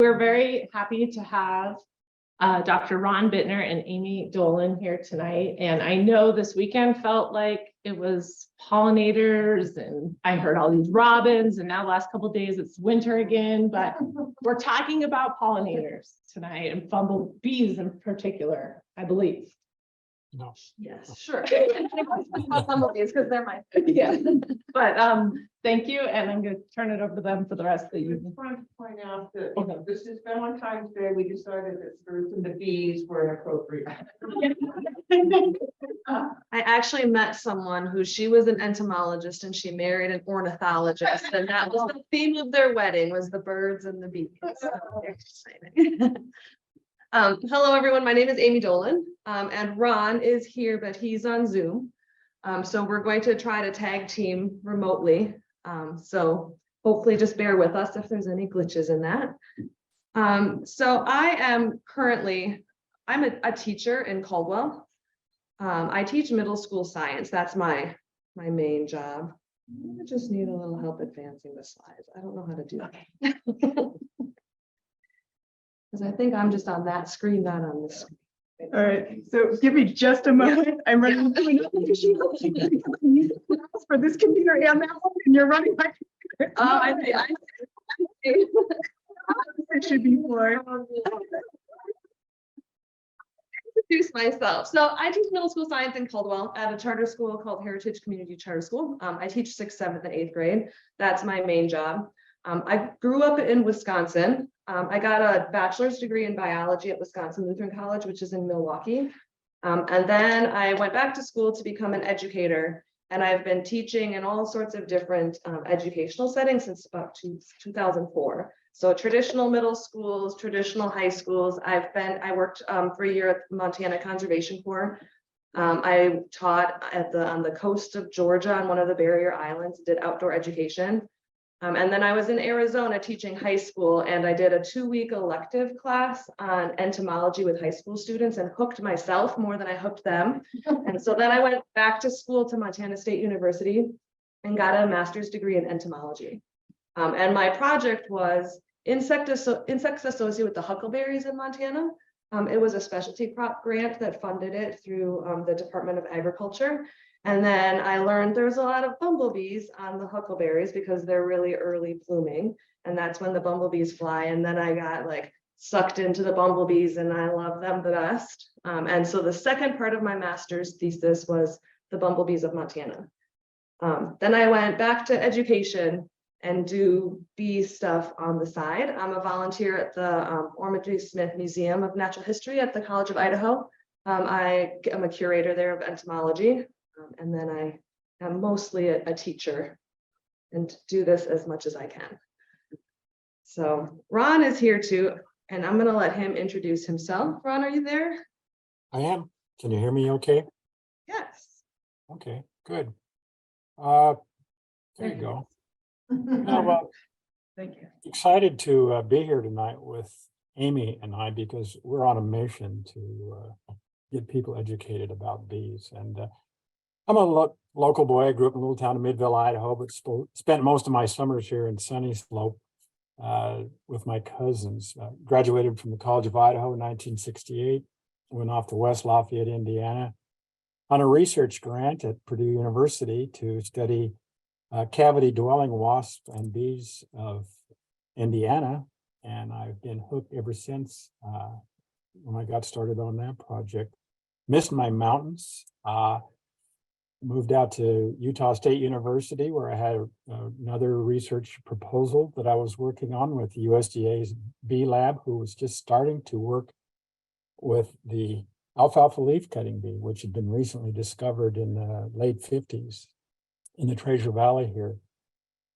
We're very happy to have Dr. Ron Bitner and Amy Dolan here tonight. And I know this weekend felt like it was pollinators and I heard all these robins, and now the last couple of days it's winter again, but we're talking about pollinators tonight and bumblebees in particular, I believe. No. Yes, sure. Bumblebees because they're my yeah. But thank you, and I'm going to turn it over to them for the rest of the I evening. just wanted to point out that this is Valentine's Day. We decided that fruits and the bees were inappropriate. I actually met someone who she was an entomologist and she married an ornithologist, and that was the theme of their wedding, was the birds and the bees. So exciting. Hello, everyone. My name is Amy Dolan, and Ron is here, but he's on Zoom. So we're going to try to tag team remotely. So hopefully just bear with us if there's any glitches in that. So I am currently, I'm a teacher in Caldwell. I teach middle school science. That's my main job. I just need a little help advancing the slides. I don't know how to do that. Because I think I'm just on that screen, not on this screen. All right, so give me just a moment. I'm running for this computer and that one, and you're running my computer. Oh, I see. It should be for. Introduce myself. So I teach middle school science in Caldwell at a charter school called Heritage Community Charter School. I teach 6th, 7th, and 8th grade. That's my main job. I grew up in Wisconsin. I got a bachelor's degree in biology at Wisconsin Lutheran College, which is in Milwaukee. And then I went back to school to become an educator. And I've been teaching in all sorts of different educational settings since about 2004. So traditional middle schools, traditional high schools. I worked for a year at Montana Conservation Corps. I taught on the coast of Georgia on one of the barrier islands, did outdoor education. And then I was in Arizona teaching high school, and I did a 2-week elective class on entomology with high school students and hooked myself more than I hooked them. And so then I went back to school to Montana State University and got a master's degree in entomology. And my project was insects associated with the huckleberries in Montana. It was a specialty crop grant that funded it through the Department of Agriculture. And then I learned there's a lot of bumblebees on the huckleberries because they're really early blooming. And that's when the bumblebees fly. And then I got like sucked into the bumblebees and I love them the best. And so the second part of my master's thesis was the bumblebees of Montana. Then I went back to education and do bee stuff on the side. I'm a volunteer at the Ormond Smith Museum of Natural History at the College of Idaho. I am a curator there of entomology. And then I am mostly a teacher and do this as much as I can. So Ron is here too, and I'm going to let him introduce himself. Ron, are you there? I am. Can you hear me okay? Yes. Okay, good. There you go. Well, Thank you. excited to be here tonight with Amy and I because we're on a mission to get people educated about bees. And I'm a local boy. I grew up in a little town in Midville, Idaho, but spent most of my summers here in Sunny Slope with my cousins. Graduated from the College of Idaho in 1968. Went off to West Lafayette, Indiana, on a research grant at Purdue University to study cavity dwelling wasps and bees of Indiana. And I've been hooked ever since when I got started on that project. Missed my mountains. Moved out to Utah State University, where I had another research proposal that I was working on with USDA's bee lab, who was just starting to work with the alfalfa leaf cutting bee, which had been recently discovered in the late 50s in the Treasure Valley here.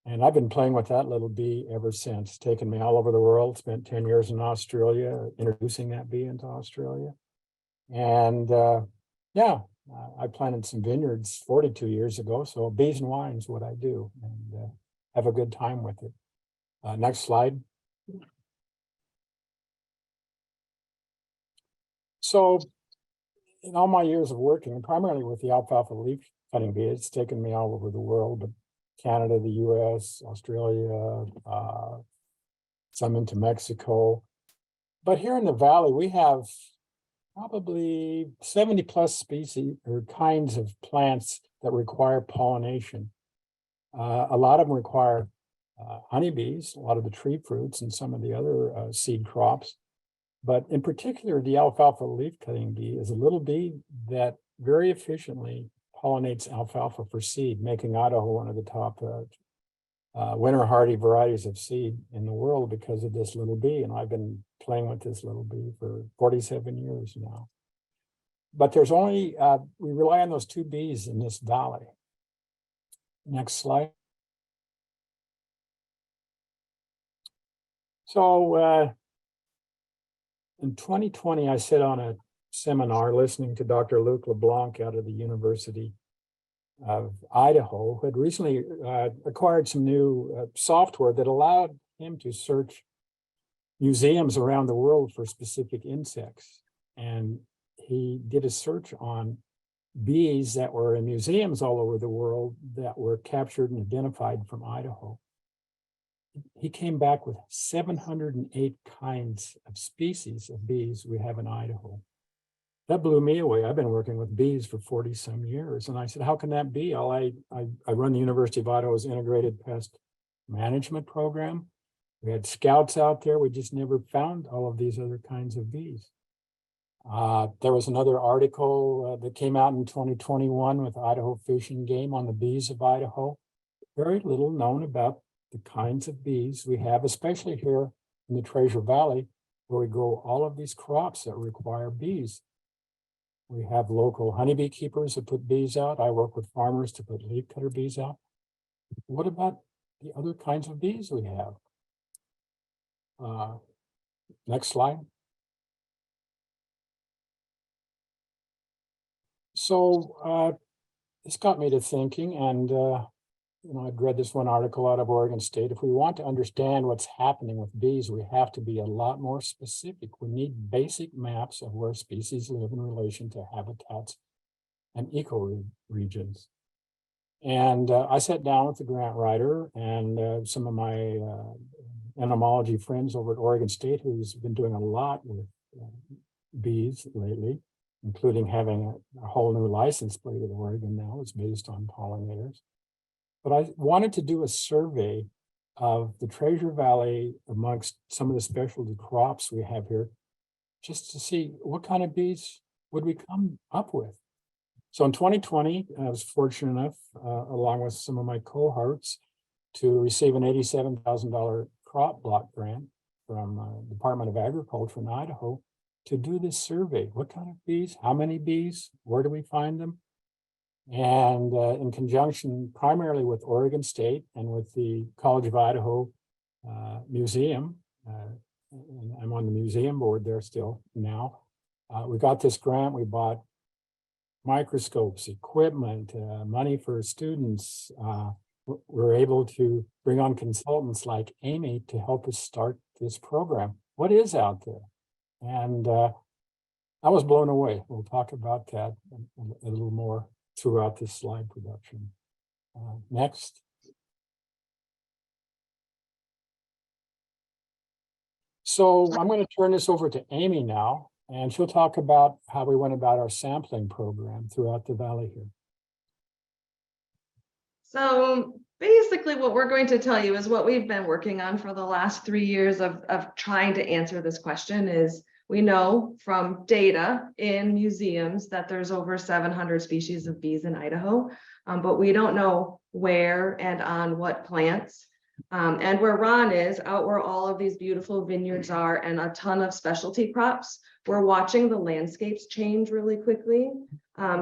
And I've been playing with that little bee ever since, taken me all over the world, spent 10 years in Australia, introducing that bee into Australia. And yeah, I planted some vineyards 42 years ago. So bees and wine is what I do, and have a good time with it. Next slide. So in all my years of working, primarily with the alfalfa leaf cutting bee, it's taken me all over the world, but Canada, the US, Australia, some into Mexico. But here in the valley, we have probably 70 plus species or kinds of plants that require pollination. A lot of them require honeybees, a lot of the tree fruits and some of the other seed crops. But in particular, the alfalfa leaf cutting bee is a little bee that very efficiently pollinates alfalfa for seed, making Idaho one of the top winter hardy varieties of seed in the world because of this little bee. And I've been playing with this little bee for 47 years now. But there's only, we rely on those two bees in this valley. Next slide. So in 2020, I sat on a seminar listening to Dr. Luc LeBlanc out of the University of Idaho, who had recently acquired some new software that allowed him to search museums around the world for specific insects. And he did a search on bees that were in museums all over the world that were captured and identified from Idaho. He came back with 708 kinds of species of bees we have in Idaho. That blew me away. I've been working with bees for 40 some years. And I said, how can that be? I run the University of Idaho's integrated pest management program. We had scouts out there. We just never found all of these other kinds of bees. There was another article that came out in 2021 with Idaho Fish and Game on the bees of Idaho. Very little known about the kinds of bees we have, especially here in the Treasure Valley, where we grow all of these crops that require bees. We have local honeybee keepers that put bees out. I work with farmers to put leafcutter bees out. What about the other kinds of bees we have? Next slide. So this got me to thinking, and I'd read this one article out of Oregon State. If we want to understand what's happening with bees, we have to be a lot more specific. We need basic maps of where species live in relation to habitats and ecoregions. And I sat down with the grant writer and some of my entomology friends over at Oregon State, who's been doing a lot with bees lately, including having a whole new license plate at Oregon now. It's based on pollinators. But I wanted to do a survey of the Treasure Valley amongst some of the specialty crops we have here, just to see what kind of bees would we come up with. So in 2020, I was fortunate enough, along with some of my cohorts, to receive an $87,000 crop block grant from Department of Agriculture in Idaho to do this survey. What kind of bees, how many bees, where do we find them? And in conjunction primarily with Oregon State and with the College of Idaho Museum, and I'm on the museum board there still now, we got this grant. We bought microscopes, equipment, money for students. We're able to bring on consultants like Amy to help us start this program. What is out there? And I was blown away. We'll talk about that a little more throughout this slide production. Next. So I'm going to turn this over to Amy now, and she'll talk about how we went about our sampling program throughout the valley here. So basically what we're going to tell you is what we've been working on for the last 3 years of trying to answer this question. Is we know from data in museums that there's over 700 species of bees in Idaho, but we don't know where and on what plants. And where Ron is, out where all of these beautiful vineyards are and a ton of specialty crops, we're watching the landscapes change really quickly.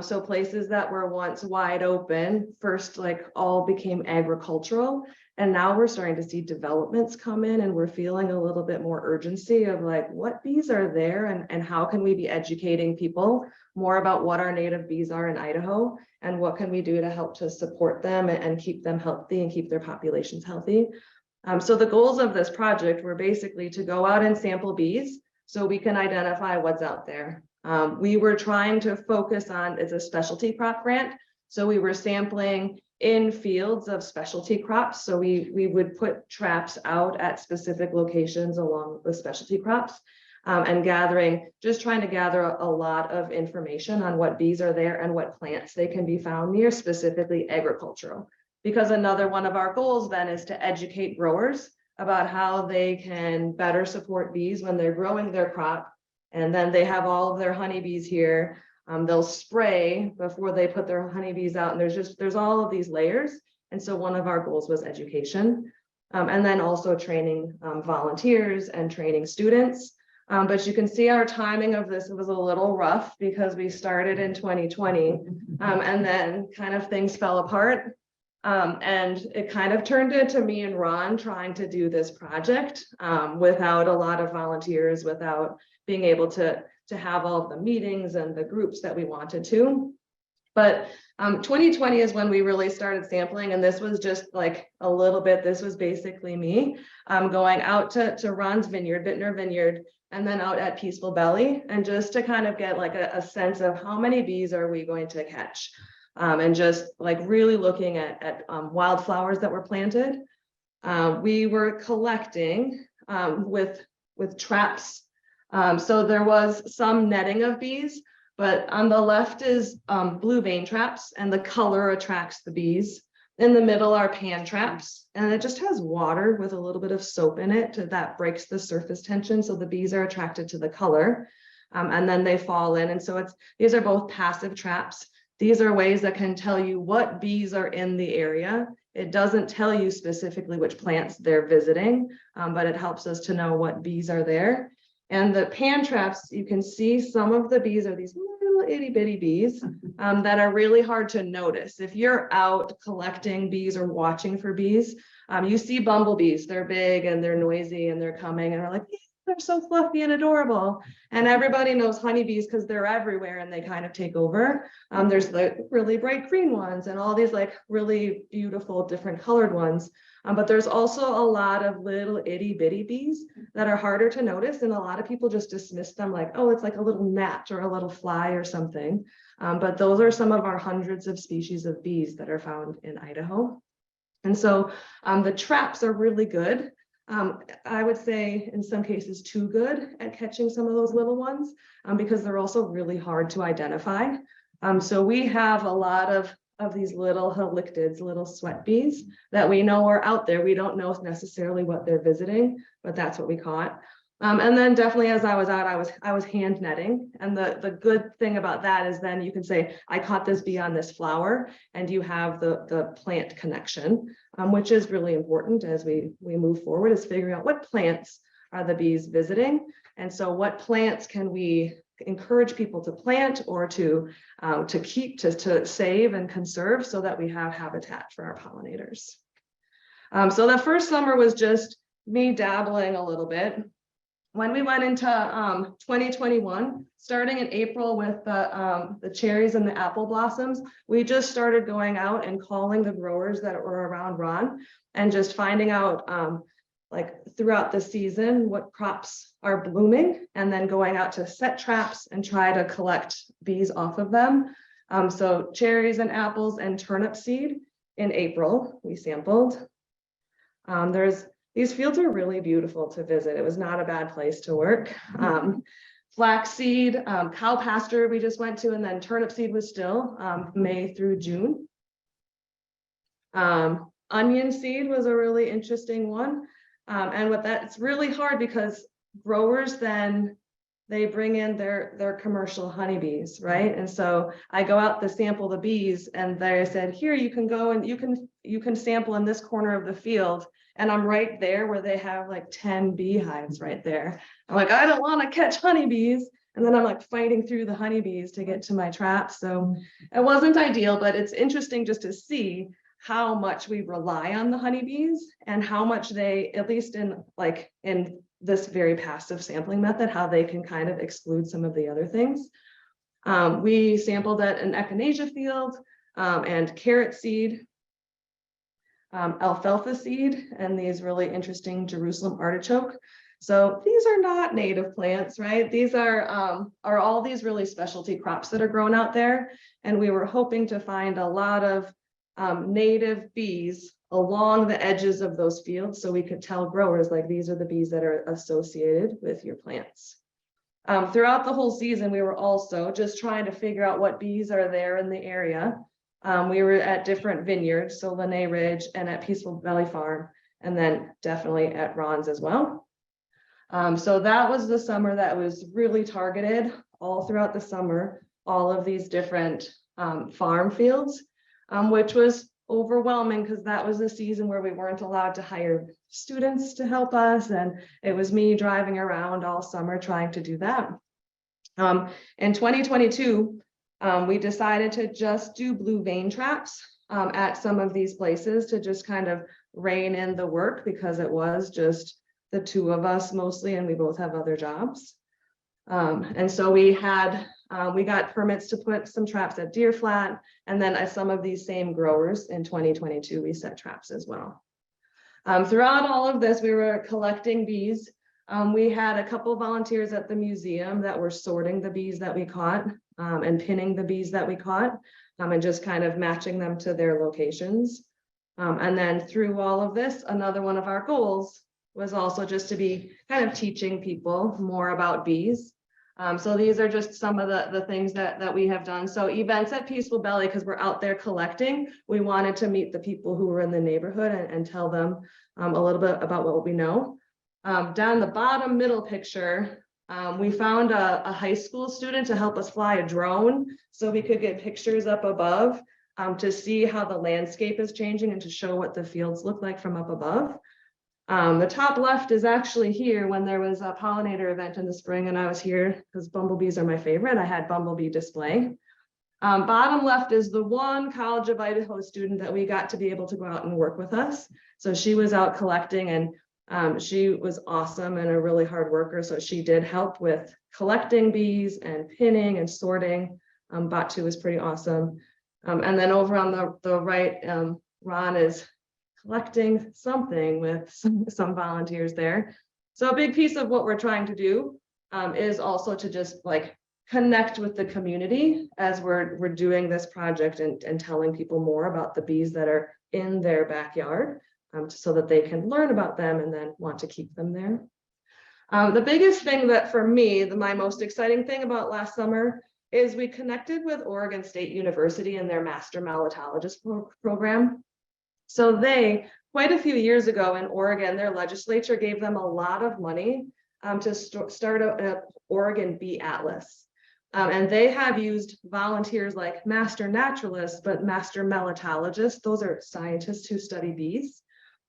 So places that were once wide open, first like all became agricultural. And now we're starting to see developments come in, and we're feeling a little bit more urgency of like, what bees are there and how can we be educating people more about what our native bees are in Idaho and what can we do to help to support them and keep them healthy and keep their populations healthy. So the goals of this project were basically to go out and sample bees so we can identify what's out there. We were trying to focus on, it's a specialty crop grant. So we were sampling in fields of specialty crops. So we would put traps out at specific locations along with specialty crops. And just trying to gather a lot of information on what bees are there and what plants they can be found near, specifically agricultural. Because another one of our goals then is to educate growers about how they can better support bees when they're growing their crop. And then they have all of their honeybees here. They'll spray before they put their honeybees out. And there's all of these layers. And so one of our goals was education. And then also training volunteers and training students. But you can see our timing of this was a little rough because we started in 2020 and then kind of things fell apart. And it kind of turned into me and Ron trying to do this project without a lot of volunteers, without being able to have all of the meetings and the groups that we wanted to. But 2020 is when we really started sampling, and this was just like a little bit, this was basically me going out to Ron's vineyard, Bitner Vineyard, and then out at Peaceful Belly, and just to kind of get like a sense of how many bees are we going to catch. And just like really looking at wildflowers that were planted. We were collecting with traps. So there was some netting of bees, but on the left is blue vein traps, and the color attracts the bees. In the middle are pan traps, and it just has water with a little bit of soap in it that breaks the surface tension. So the bees are attracted to the color and then they fall in. And so these are both passive traps. These are ways that can tell you what bees are in the area. It doesn't tell you specifically which plants they're visiting, but it helps us to know what bees are there. And the pan traps, you can see some of the bees are these little itty bitty bees that are really hard to notice. If you're out collecting bees or watching for bees, you see bumblebees, they're big and they're noisy and they're coming and are like, they're so fluffy and adorable. And everybody knows honeybees because they're everywhere and they kind of take over. There's the really bright green ones and all these like really beautiful different colored ones. But there's also a lot of little itty bitty bees that are harder to notice. And a lot of people just dismiss them like, oh, it's like a little gnat or a little fly or something. But those are some of our hundreds of species of bees that are found in Idaho. And so the traps are really good. I would say in some cases too good at catching some of those little ones because they're also really hard to identify. So we have a lot of these little halictids, little sweat bees that we know are out there. We don't know necessarily what they're visiting, but that's what we caught. And then definitely as I was out, I was hand netting. And the good thing about that is then you can say, I caught this bee on this flower, and you have the plant connection, which is really important as we move forward, is figuring out what plants are the bees visiting. And so what plants can we encourage people to plant or to keep, to save and conserve so that we have habitat for our pollinators. So the first summer was just me dabbling a little bit. When we went into 2021, starting in April with the cherries and the apple blossoms, we just started going out and calling the growers that were around Ron and just finding out like throughout the season what crops are blooming, and then going out to set traps and try to collect bees off of them. So cherries and apples and turnip seed in April, we sampled. These fields are really beautiful to visit. It was not a bad place to work. Flaxseed, cow pasture we just went to, and then turnip seed was still May through June. Onion seed was a really interesting one. And with that, it's really hard because growers then they bring in their commercial honeybees, right? And so I go out to sample the bees, and they said, here, you can go and you can sample in this corner of the field. And I'm right there where they have like 10 beehives right there. I'm like, I don't want to catch honeybees. And then I'm like fighting through the honeybees to get to my traps. So it wasn't ideal, but it's interesting just to see how much we rely on the honeybees and how much they, at least in this very passive sampling method, how they can kind of exclude some of the other things. We sampled at an echinacea field and carrot seed, alfalfa seed, and these really interesting Jerusalem artichoke. So these are not native plants, right? These are all these really specialty crops that are grown out there. And we were hoping to find a lot of native bees along the edges of those fields, so we could tell growers like these are the bees that are associated with your plants. Throughout the whole season, we were also just trying to figure out what bees are there in the area. We were at different vineyards, so Lene Ridge and at Peaceful Valley Farm, and then definitely at Ron's as well. So that was the summer that was really targeted all throughout the summer, all of these different farm fields, which was overwhelming because that was the season where we weren't allowed to hire students to help us. And it was me driving around all summer trying to do that. In 2022, we decided to just do blue vein traps at some of these places to just kind of rein in the work because it was just the two of us mostly, and we both have other jobs. And so we got permits to put some traps at Deer Flat, and then at some of these same growers in 2022, we set traps as well. Throughout all of this, we were collecting bees. We had a couple volunteers at the museum that were sorting the bees that we caught and pinning the bees that we caught and just kind of matching them to their locations. And then through all of this, another one of our goals was also just to be kind of teaching people more about bees. So these are just some of the things that we have done. So events at Peaceful Valley, because we're out there collecting, we wanted to meet the people who were in the neighborhood and tell them a little bit about what we know. Down the bottom middle picture, we found a high school student to help us fly a drone so we could get pictures up above to see how the landscape is changing and to show what the fields look like from up above. The top left is actually here when there was a pollinator event in the spring and I was here because bumblebees are my favorite. I had bumblebee display. Bottom left is the one College of Idaho student that we got to be able to go out and work with us. So she was out collecting and she was awesome and a really hard worker. So she did help with collecting bees and pinning and sorting. Batu was pretty awesome. And then over on the right, Ron is collecting something with some volunteers there. So a big piece of what we're trying to do is also to just like connect with the community as we're doing this project and telling people more about the bees that are in their backyard so that they can learn about them and then want to keep them there. The biggest thing that for me, my most exciting thing about last summer is we connected with Oregon State University and their Master Melatologist program. So they, quite a few years ago in Oregon, their legislature gave them a lot of money to start an Oregon Bee Atlas. And they have used volunteers like master naturalists, but master melatologists. Those are scientists who study bees.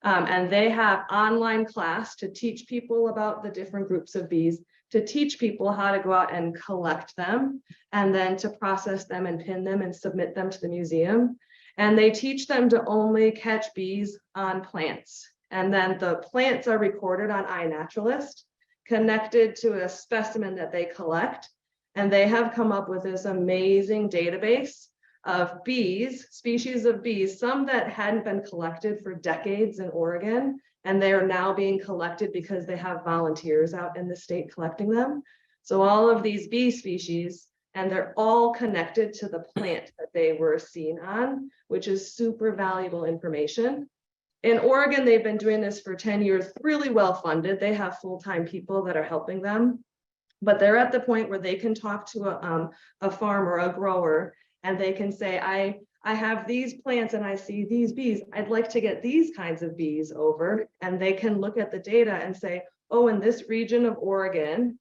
And they have online class to teach people about the different groups of bees, to teach people how to go out and collect them, and then to process them and pin them and submit them to the museum. And they teach them to only catch bees on plants. And then the plants are recorded on iNaturalist, connected to a specimen that they collect. And they have come up with this amazing database of bees, species of bees, some that hadn't been collected for decades in Oregon. And they are now being collected because they have volunteers out in the state collecting them. So all of these bee species, and they're all connected to the plant that they were seen on, which is super valuable information. In Oregon, they've been doing this for 10 years, really well funded. They have full-time people that are helping them, but they're at the point where they can talk to a farmer, a grower, and they can say, I have these plants and I see these bees. I'd like to get these kinds of bees over. And they can look at the data and say, oh, in this region of Oregon,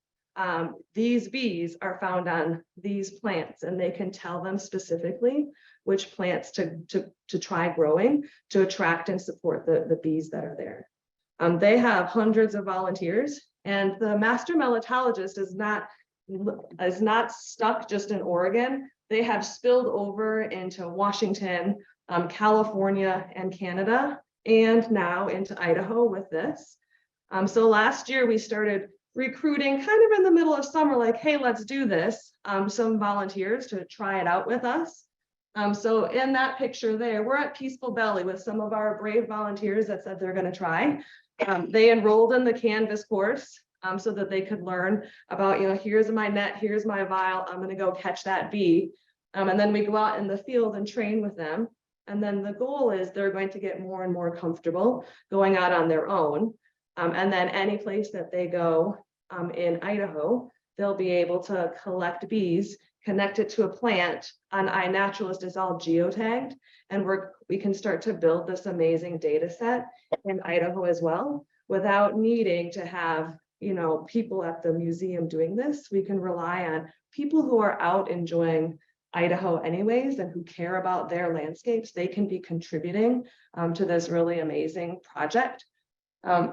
these bees are found on these plants, and they can tell them specifically which plants to try growing to attract and support the bees that are there. They have hundreds of volunteers, and the master melatologist is not stuck just in Oregon. They have spilled over into Washington, California, and Canada, and now into Idaho with this. So last year we started recruiting kind of in the middle of summer, like, hey, let's do this. Some volunteers to try it out with us. So in that picture there, we're at Peaceful Valley with some of our brave volunteers that said they're going to try. They enrolled in the Canvas course so that they could learn about, here's my net, here's my vial, I'm going to go catch that bee. And then we go out in the field and train with them. And then the goal is they're going to get more and more comfortable going out on their own. And then any place that they go in Idaho, they'll be able to collect bees, connect it to a plant. On iNaturalist is all geotagged, and we can start to build this amazing data set in Idaho as well, without needing to have, you know, people at the museum doing this. We can rely on people who are out enjoying Idaho anyways and who care about their landscapes. They can be contributing to this really amazing project.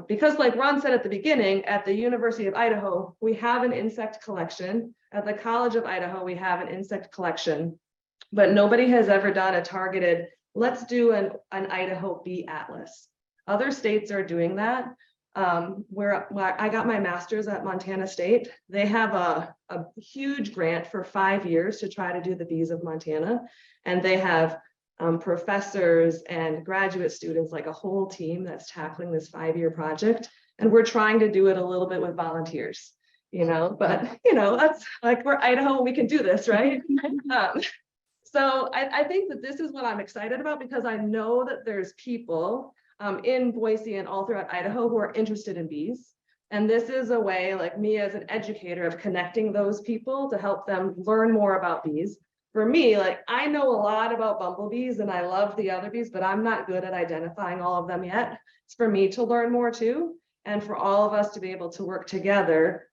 Because like Ron said at the beginning, at the University of Idaho, we have an insect collection. At the College of Idaho, we have an insect collection, but nobody has ever done a targeted, let's do an Idaho bee atlas. Other states are doing that. Where I got my master's at Montana State, they have a huge grant for 5 years to try to do the bees of Montana. And they have professors and graduate students, like a whole team that's tackling this 5-year project. And we're trying to do it a little bit with volunteers, you know, but you know, that's like, we're Idaho, we can do this, right? So I think that this is what I'm excited about, because I know that there's people in Boise and all throughout Idaho who are interested in bees. And this is a way, like me as an educator, of connecting those people to help them learn more about bees. For me, like I know a lot about bumblebees and I love the other bees, but I'm not good at identifying all of them yet. It's for me to learn more too, and for all of us to be able to work together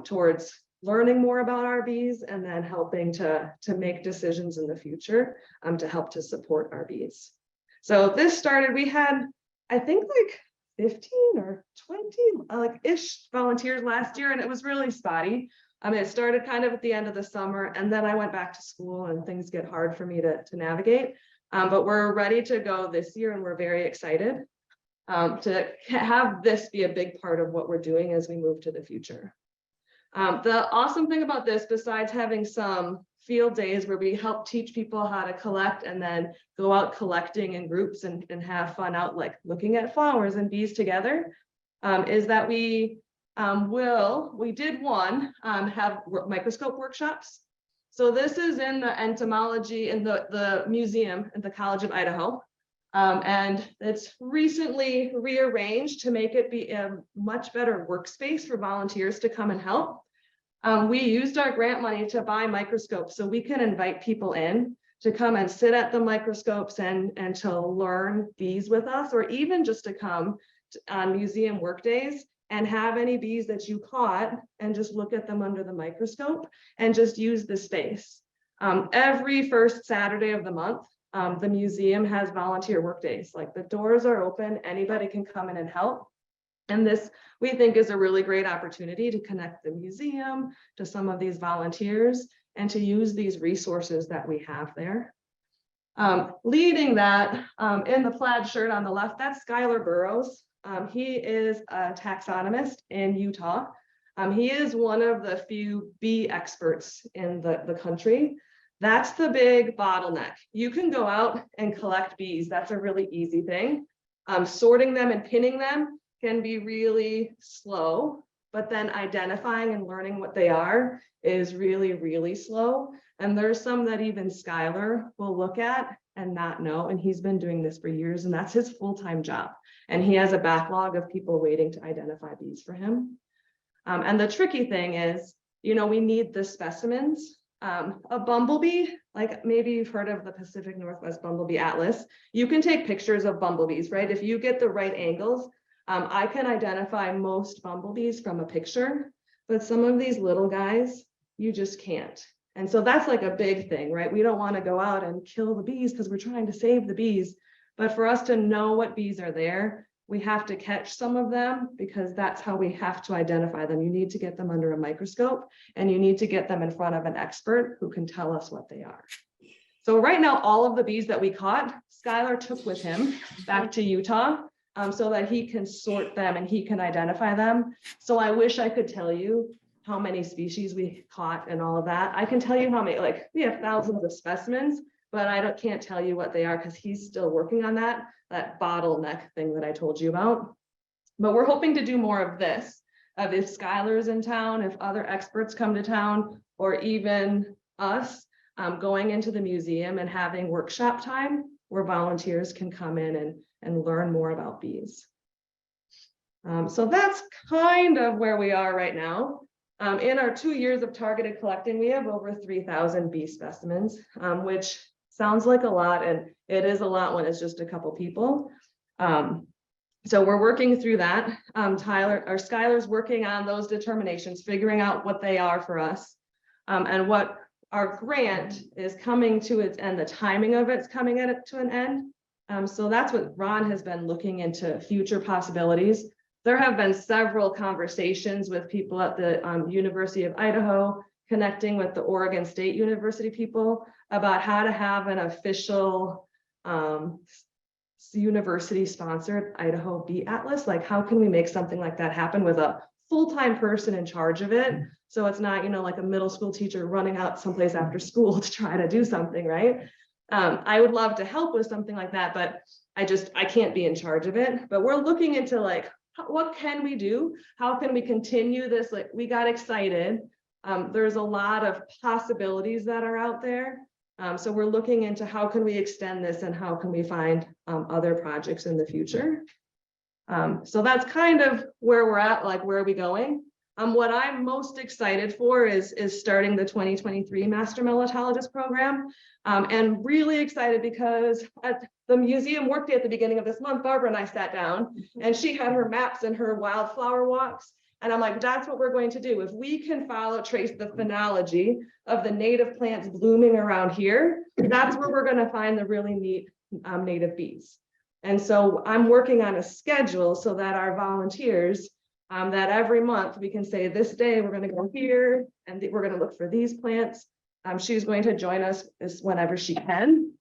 towards learning more about our bees and then helping to make decisions in the future to help to support our bees. So this started, we had, I think like 15 or 20 like ish volunteers last year, and it was really spotty. I mean, it started kind of at the end of the summer, and then I went back to school and things get hard for me to navigate. But we're ready to go this year, and we're very excited to have this be a big part of what we're doing as we move to the future. The awesome thing about this, besides having some field days where we help teach people how to collect and then go out collecting in groups and have fun out like looking at flowers and bees together, is that we did have microscope workshops. So this is in the entomology in the museum at the College of Idaho. And it's recently rearranged to make it be a much better workspace for volunteers to come and help. We used our grant money to buy microscopes so we can invite people in to come and sit at the microscopes and to learn bees with us, or even just to come on museum work days and have any bees that you caught and just look at them under the microscope and just use the space. Every first Saturday of the month, the museum has volunteer work days. Like the doors are open, anybody can come in and help. And this, we think, is a really great opportunity to connect the museum to some of these volunteers and to use these resources that we have there. Leading that in the plaid shirt on the left, that's Skylar Burrows. He is a taxonomist in Utah. He is one of the few bee experts in the country. That's the big bottleneck. You can go out and collect bees. That's a really easy thing. Sorting them and pinning them can be really slow, but then identifying and learning what they are is really, really slow. And there's some that even Skylar will look at and not know. And he's been doing this for years, and that's his full-time job. And he has a backlog of people waiting to identify bees for him. And the tricky thing is, you know, we need the specimens. A bumblebee, like maybe you've heard of the Pacific Northwest Bumblebee Atlas. You can take pictures of bumblebees, right? If you get the right angles, I can identify most bumblebees from a picture, but some of these little guys, you just can't. And so that's like a big thing, right? We don't want to go out and kill the bees because we're trying to save the bees. But for us to know what bees are there, we have to catch some of them, because that's how we have to identify them. You need to get them under a microscope, and you need to get them in front of an expert who can tell us what they are. So right now, all of the bees that we caught, Skylar took with him back to Utah so that he can sort them and he can identify them. So I wish I could tell you how many species we caught and all of that. I can tell you how many, like we have thousands of specimens, but I can't tell you what they are because he's still working on that bottleneck thing that I told you about. But we're hoping to do more of this. If Skylar's in town, if other experts come to town, or even us going into the museum and having workshop time where volunteers can come in and learn more about bees. So that's kind of where we are right now. In our 2 years of targeted collecting, we have over 3,000 bee specimens, which sounds like a lot, and it is a lot when it's just a couple people. So we're working through that. Skylar's working on those determinations, figuring out what they are for us, and what our grant is coming to its end, the timing of it's coming to an end. So that's what Ron has been looking into, future possibilities. There have been several conversations with people at the University of Idaho, connecting with the Oregon State University people about how to have an official university-sponsored Idaho Bee Atlas. Like, how can we make something like that happen with a full-time person in charge of it? So it's not, like a middle school teacher running out someplace after school to try to do something, right? I would love to help with something like that, but I can't be in charge of it. But we're looking into like, what can we do? How can we continue this? Like, we got excited. There's a lot of possibilities that are out there. So we're looking into how can we extend this and how can we find other projects in the future. So that's kind of where we're at, like, where are we going? What I'm most excited for is starting the 2023 Master Melatologist program. And really excited because at the museum work day at the beginning of this month, Barbara and I sat down and she had her maps and her wildflower walks. And I'm like, that's what we're going to do. If we can trace the phenology of the native plants blooming around here, that's where we're going to find the really neat native bees. And so I'm working on a schedule so that our volunteers, that every month we can say, this day we're going to go here and we're going to look for these plants. She's going to join us whenever she can,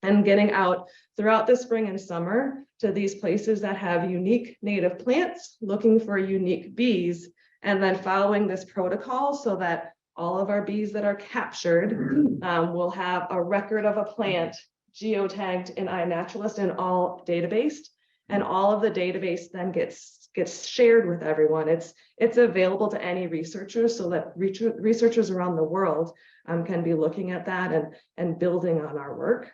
and getting out throughout the spring and summer to these places that have unique native plants, looking for unique bees, and then following this protocol so that all of our bees that are captured will have a record of a plant geotagged in iNaturalist and all databased, and all of the database then gets shared with everyone. It's available to any researchers so that researchers around the world can be looking at that and building on our work.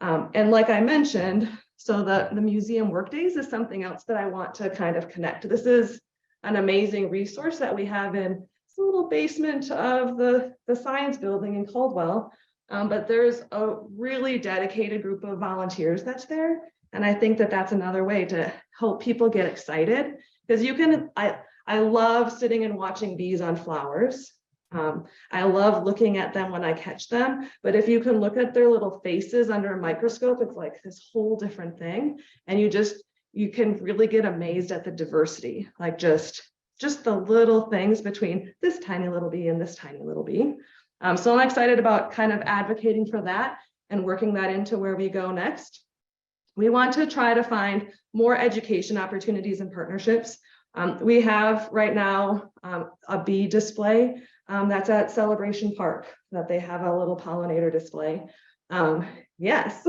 And like I mentioned, so the museum workdays is something else that I want to kind of connect. This is an amazing resource that we have in this little basement of the science building in Caldwell. But there's a really dedicated group of volunteers that's there. And I think that that's another way to help people get excited, because I love sitting and watching bees on flowers. I love looking at them when I catch them, but if you can look at their little faces under a microscope, it's like this whole different thing. And you can really get amazed at the diversity, like just the little things between this tiny little bee and this tiny little bee. So I'm excited about kind of advocating for that and working that into where we go next. We want to try to find more education opportunities and partnerships. We have right now a bee display that's at Celebration Park, that they have a little pollinator display. Yes,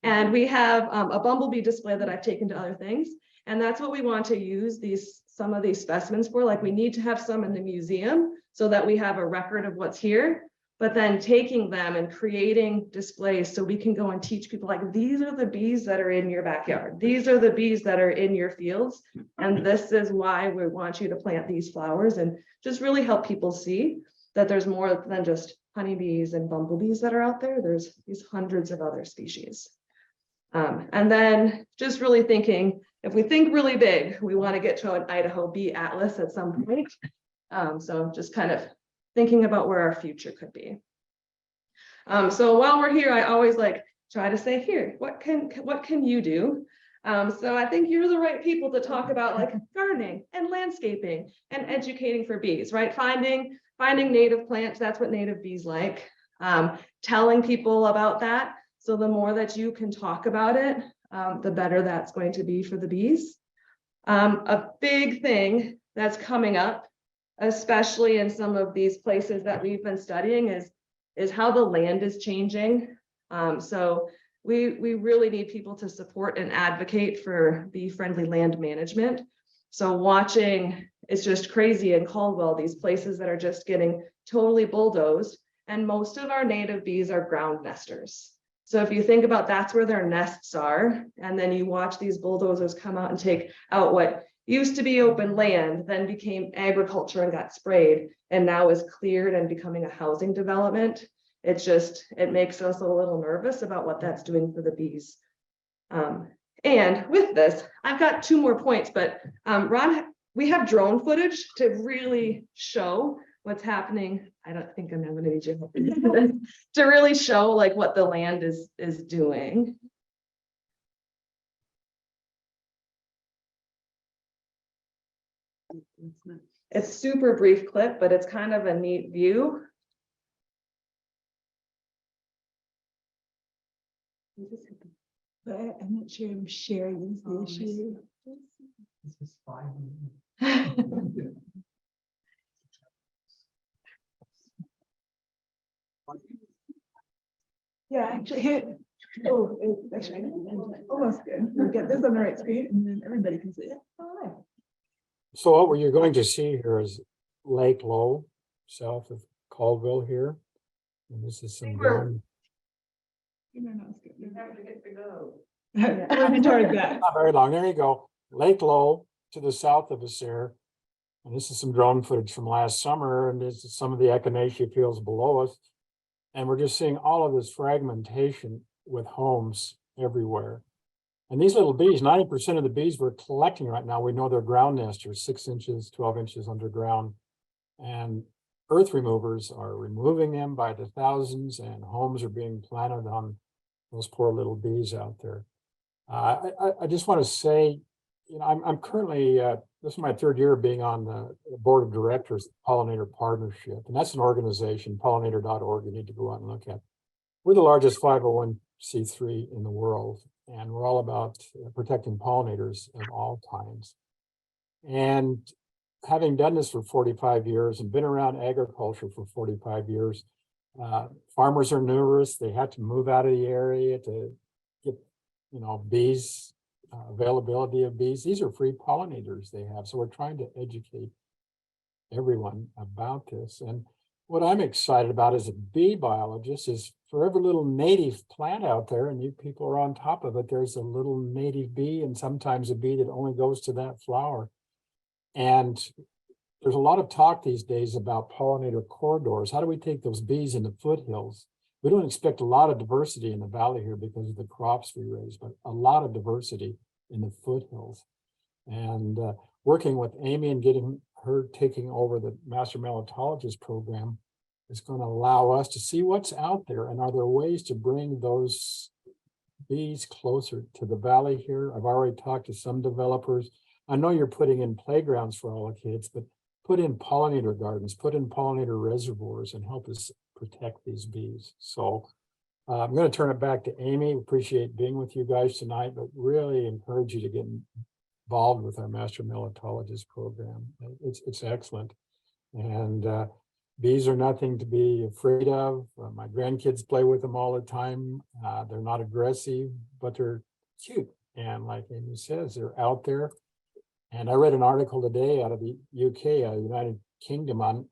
and we have a bumblebee display that I've taken to other things. And that's what we want to use some of these specimens for. Like, we need to have some in the museum so that we have a record of what's here, but then taking them and creating displays so we can go and teach people, like, these are the bees that are in your backyard. These are the bees that are in your fields. And this is why we want you to plant these flowers, and just really help people see that there's more than just honeybees and bumblebees that are out there. There's these hundreds of other species. And then just really thinking, if we think really big, we want to get to an Idaho Bee Atlas at some point. So just kind of thinking about where our future could be. So while we're here, I always try to say, here, what can you do? So I think you're the right people to talk about gardening and landscaping and educating for bees, right? Finding native plants, that's what native bees like. Telling people about that. So the more that you can talk about it, the better that's going to be for the bees. A big thing that's coming up, especially in some of these places that we've been studying, is how the land is changing. So we really need people to support and advocate for bee-friendly land management. So watching, it's just crazy in Caldwell, these places that are just getting totally bulldozed, and most of our native bees are ground nesters. So if you think about that's where their nests are, and then you watch these bulldozers come out and take out what used to be open land, then became agriculture and got sprayed, and now is cleared and becoming a housing development. It makes us a little nervous about what that's doing for the bees. And with this, I've got 2 more points, but Ron, we have drone footage to really show what's happening. I don't think I'm going to need your help to really show like what the land is doing. It's super brief clip, but it's kind of a neat view. But I'm not sure I'm sharing the issue. This is fine. Yeah, actually, here. Oh, it's actually almost good. We'll get this on the right screen and then everybody can see it. So what you're going to see here is Lake Low, south of Caldwell here. And this is some drone. You have to get to go. Working toward that. Not very long. There you go. Lake Low to the south of us there. And this is some drone footage from last summer. And this is some of the echinacea fields below us. And we're just seeing all of this fragmentation with homes everywhere. And these little bees, 90% of the bees we're collecting right now, we know they're ground nesters, 6 inches, 12 inches underground. And earth removers are removing them by the thousands, and homes are being planted on those poor little bees out there. I just want to say, you know, I'm currently, this is my 3rd year of being on the board of directors of Pollinator Partnership. And that's an organization, pollinator.org, you need to go out and look at. We're the largest 501c3 in the world, and we're all about protecting pollinators of all kinds. And having done this for 45 years and been around agriculture for 45 years, farmers are numerous. They have to move out of the area to get, you know, bees, availability of bees. These are free pollinators they have. So we're trying to educate everyone about this. And what I'm excited about as a bee biologist is for every little native plant out there, and you people are on top of it, there's a little native bee and sometimes a bee that only goes to that flower. And there's a lot of talk these days about pollinator corridors. How do we take those bees in the foothills? We don't expect a lot of diversity in the valley here because of the crops we raise, but a lot of diversity in the foothills. And working with Amy and getting her taking over the Master Melatologist program is going to allow us to see what's out there, and are there ways to bring those bees closer to the valley here. I've already talked to some developers. I know you're putting in playgrounds for all the kids, but put in pollinator gardens, put in pollinator reservoirs, and help us protect these bees. So I'm going to turn it back to Amy. Appreciate being with you guys tonight, but really encourage you to get involved with our Master Melatologist program. It's excellent. And bees are nothing to be afraid of. My grandkids play with them all the time. They're not aggressive, but they're cute. And like Amy says, they're out there. And I read an article today out of the UK, United Kingdom, on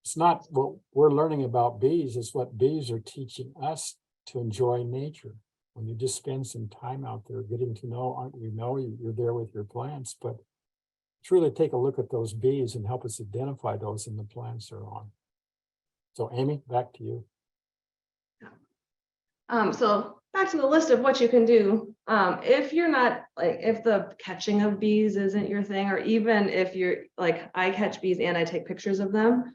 it's not what we're learning about bees, it's what bees are teaching us to enjoy nature. When you just spend some time out there getting to know, you know, you're there with your plants, but truly take a look at those bees and help us identify those in the plants they're on. So Amy, back to you. So back to the list of what you can do. If you're not like, if the catching of bees isn't your thing, or even if you're like, I catch bees and I take pictures of them.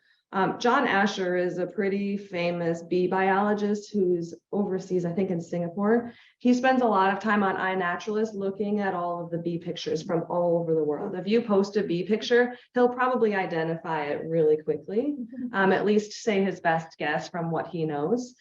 John Asher is a pretty famous bee biologist who's overseas, I think in Singapore. He spends a lot of time on iNaturalist looking at all of the bee pictures from all over the world. If you post a bee picture, he'll probably identify it really quickly, at least say his best guess from what he knows.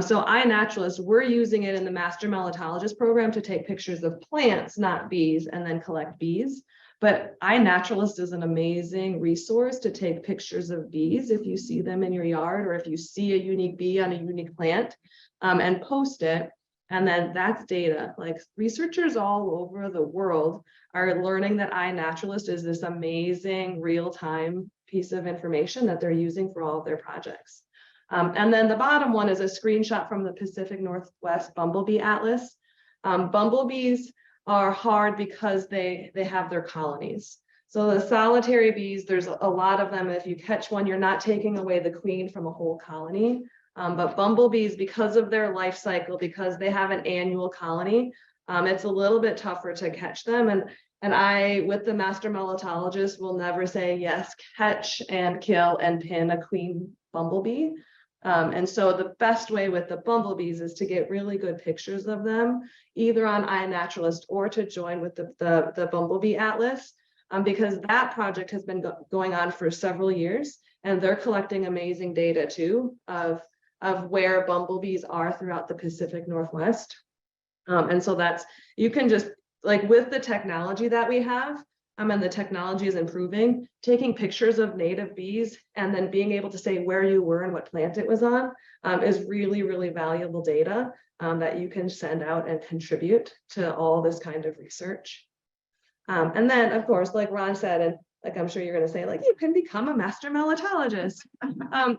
So iNaturalist, we're using it in the Master Melatologist program to take pictures of plants, not bees, and then collect bees. But iNaturalist is an amazing resource to take pictures of bees if you see them in your yard, or if you see a unique bee on a unique plant, and post it. And then that's data. Like researchers all over the world are learning that iNaturalist is this amazing real-time piece of information that they're using for all of their projects. And then the bottom one is a screenshot from the Pacific Northwest Bumblebee Atlas. Bumblebees are hard because they have their colonies. So the solitary bees, there's a lot of them. If you catch one, you're not taking away the queen from a whole colony. But bumblebees, because of their life cycle, because they have an annual colony, it's a little bit tougher to catch them. And I, with the master melatologist, will never say, yes, catch and kill and pin a queen bumblebee. And so the best way with the bumblebees is to get really good pictures of them, either on iNaturalist or to join with the Bumblebee Atlas, because that project has been going on for several years, and they're collecting amazing data too of where bumblebees are throughout the Pacific Northwest. And so that's, you can just, like with the technology that we have, and the technology is improving, taking pictures of native bees and then being able to say where you were and what plant it was on is really, really valuable data that you can send out and contribute to all this kind of research. And then, of course, like Ron said, and like I'm sure you're going to say, like, you can become a master melatologist.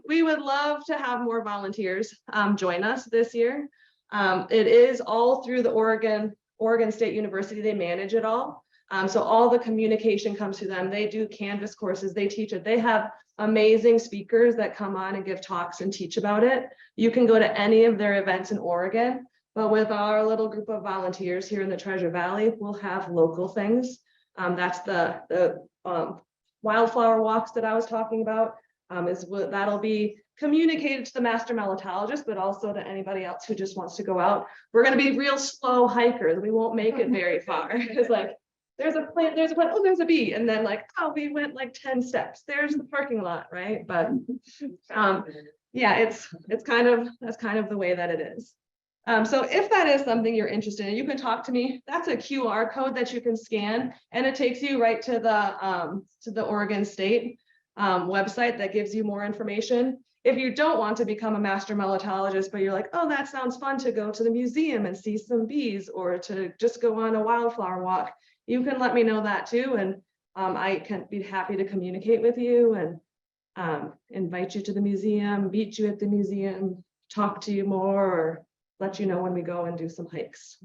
We would love to have more volunteers join us this year. It is all through the Oregon State University. They manage it all. So all the communication comes to them. They do Canvas courses, they teach it. They have amazing speakers that come on and give talks and teach about it. You can go to any of their events in Oregon, but with our little group of volunteers here in the Treasure Valley, we'll have local things. That's the wildflower walks that I was talking about, is what that'll be communicated to the master melatologist, but also to anybody else who just wants to go out. We're going to be real slow hikers. We won't make it very far. It's like, there's a plant, oh, there's a bee. And then like, oh, we went like 10 steps. There's the parking lot, right? But yeah, that's kind of the way that it is. So if that is something you're interested in, you can talk to me. That's a QR code that you can scan, and it takes you right to the Oregon State website that gives you more information. If you don't want to become a master melatologist, but you're like, oh, that sounds fun to go to the museum and see some bees, or to just go on a wildflower walk, you can let me know that too. And I can be happy to communicate with you and invite you to the museum, meet you at the museum, talk to you more, or let you know when we go and do some hikes.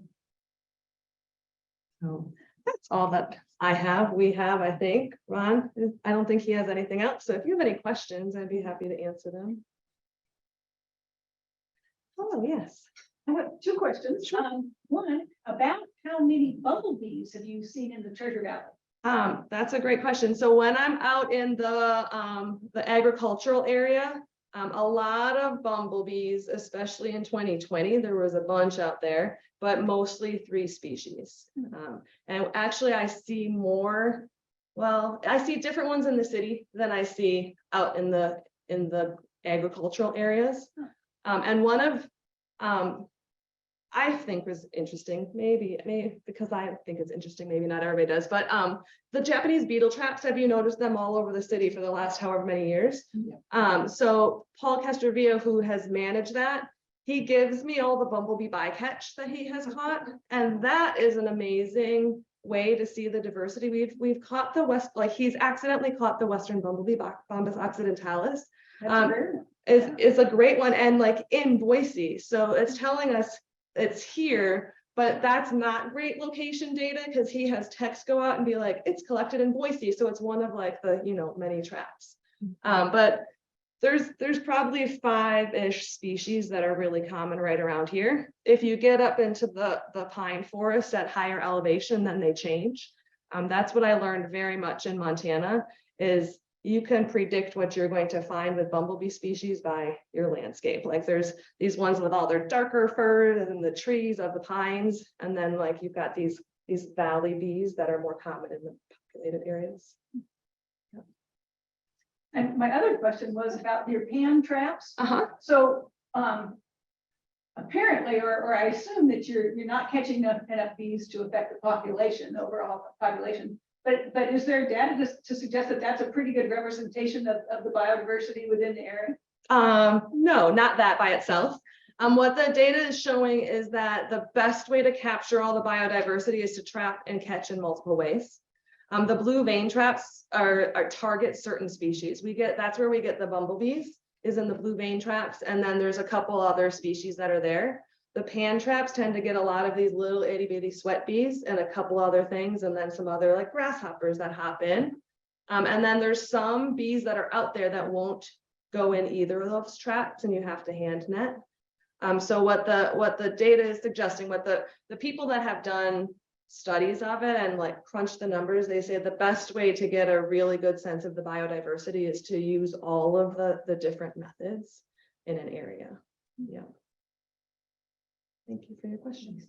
So that's all that I have. We have, I think, Ron, I don't think he has anything else. So if you have any questions, I'd be happy to answer them. Oh, yes. I have two questions. Sure. One, about how many bumblebees have you seen in the Treasure Valley? That's a great question. So when I'm out in the agricultural area, a lot of bumblebees, especially in 2020, there was a bunch out there, but mostly 3 species. And actually I see more, well, I see different ones in the city than I see out in the agricultural areas. And one of, I think was interesting, maybe because I think it's interesting, maybe not everybody does, but the Japanese beetle traps, have you noticed them all over the city for the last however many years? Yeah. So Paul Castrovia, who has managed that, he gives me all the bumblebee bycatch that he has caught, and that is an amazing way to see the diversity. We've caught he's accidentally caught the Western bumblebee, Bombus occidentalis. It's a great one, and like in Boise, so it's telling us it's here, but that's not great location data, because he has techs go out and be like, it's collected in Boise, so it's one of like the many traps. But there's probably 5-ish species that are really common right around here. If you get up into the pine forest at higher elevation, then they change. That's what I learned very much in Montana, is you can predict what you're going to find with bumblebee species by your landscape. Like there's these ones with all their darker fur and the trees of the pines. And then like you've got these valley bees that are more common in the populated areas. Yeah. And my other question was about your pan traps. So apparently, or I assume that you're not catching enough bees to affect the population, overall population. But is there data to suggest that that's a pretty good representation of the biodiversity within the area? No, not that by itself. What the data is showing is that the best way to capture all the biodiversity is to trap and catch in multiple ways. The blue vein traps are target certain species. That's where we get the bumblebees. is in the blue vein traps, and then there's a couple other species that are there. The pan traps tend to get a lot of these little itty bitty sweat bees and a couple other things, and then some other like grasshoppers that hop in. And then there's some bees that are out there that won't go in either of those traps, and you have to hand net. So what the data is suggesting, what the people that have done studies of it and like crunch the numbers, they say the best way to get a really good sense of the biodiversity is to use all of the different methods in an area. Yeah. Thank you for your question.